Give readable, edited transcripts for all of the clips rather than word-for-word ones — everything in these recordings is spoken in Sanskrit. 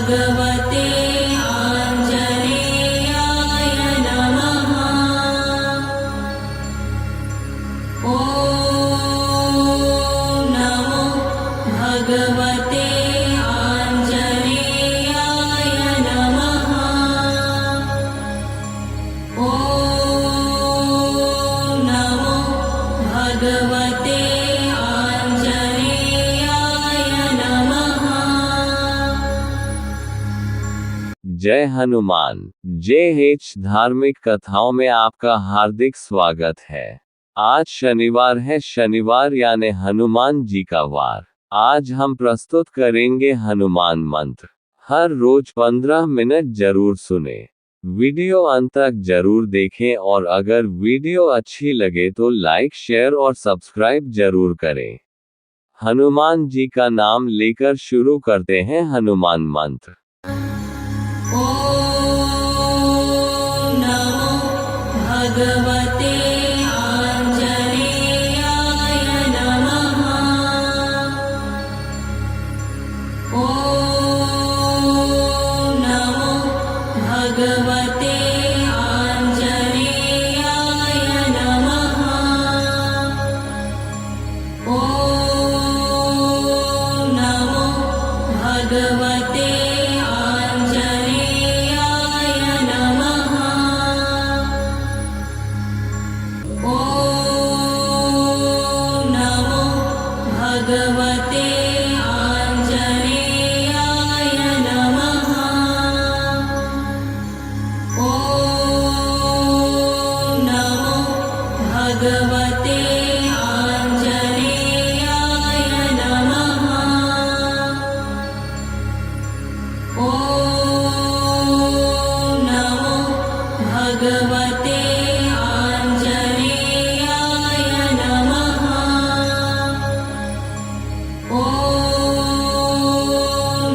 भगवते आञ्जनेयाय नमः। ॐ नमो भगवते आञ्जनेयाय नमः। ॐ नमो भगवते आञ्जनेयाय नमः। जय हनुमान। JH धार्मिक कथाओं में आपका हार्दिक स्वागत है। आज शनिवार है, शनिवार यानी हनुमान जी का वार। आज हम प्रस्तुत करेंगे हनुमान मंत्र। हर रोज 15 मिनट जरूर सुने। वीडियो अंत तक जरूर देखें और अगर वीडियो अच्छी लगे तो लाइक, शेयर और सब्सक्राइब जरूर करें। हनुमान जी का नाम लेकर शुरू करते हैं हनुमान मंत्र। ॐ नमो भगवते आञ्जनेयाय नमः। ॐ नमो भगवते आञ्जनेयाय नमः। ॐ नमो भगवते भगवते आञ्जनेयाय नमः। ॐ नमो भगवते आञ्जनेयाय नमः। ॐ नमो भगवते आञ्जनेयाय नमः। ॐ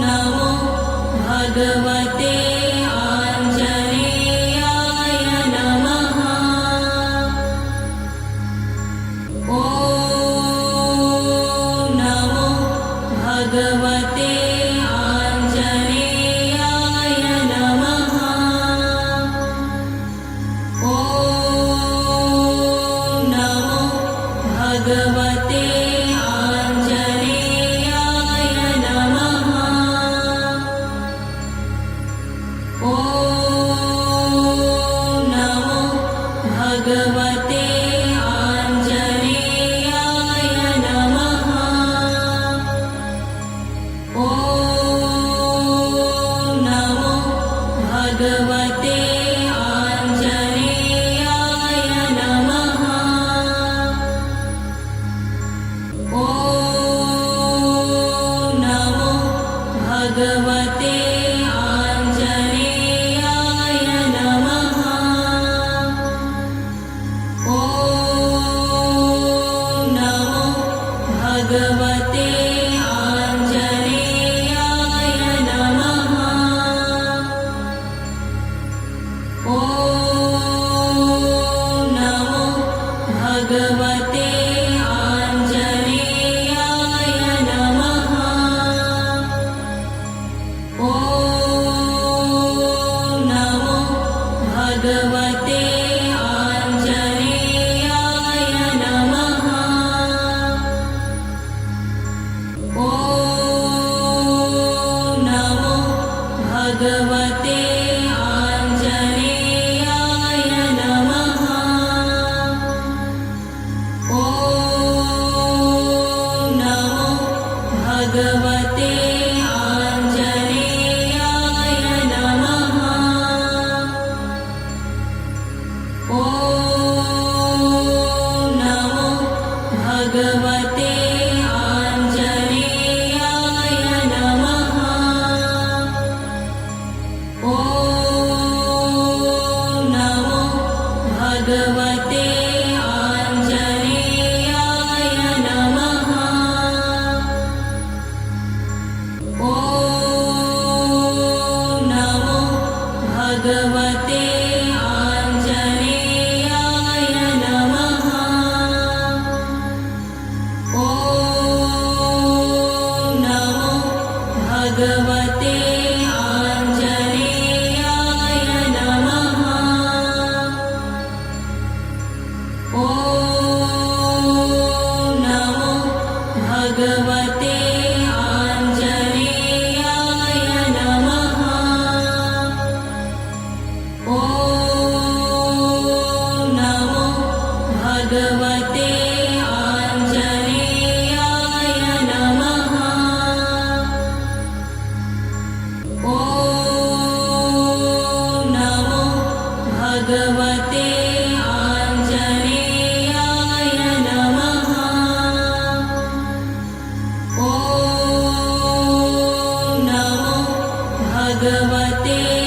नमो भगवते आञ्जनेयाय नमः। ॐ नमो भगवते आञ्जनेयाय नमः। ॐ नमो भगवते आञ्जनेयाय नमः। ॐ नमो भगवते आञ्जनेयाय नमः। ॐ नमो भगवते आञ्जनेयाय नमः। ॐ नमो भगवते आञ्जनेयाय नमः। ॐ नमो भगवते आञ्जनेयाय नमः। ॐ नमो भगवते आञ्जनेयाय नमः। ॐ नमो भगवते आञ्जनेयाय नमः। ॐ नमो भगवते आञ्जनेयाय नमः। ॐ नमो भगवते आञ्जनेयाय नमः। ॐ नमो भगवते आञ्जनेयाय नमः। ॐ नमो भगवते आञ्जनेयाय नमः। ॐ नमो भगवते आञ्जनेयाय नमः। ॐ नमो भगवते भगवते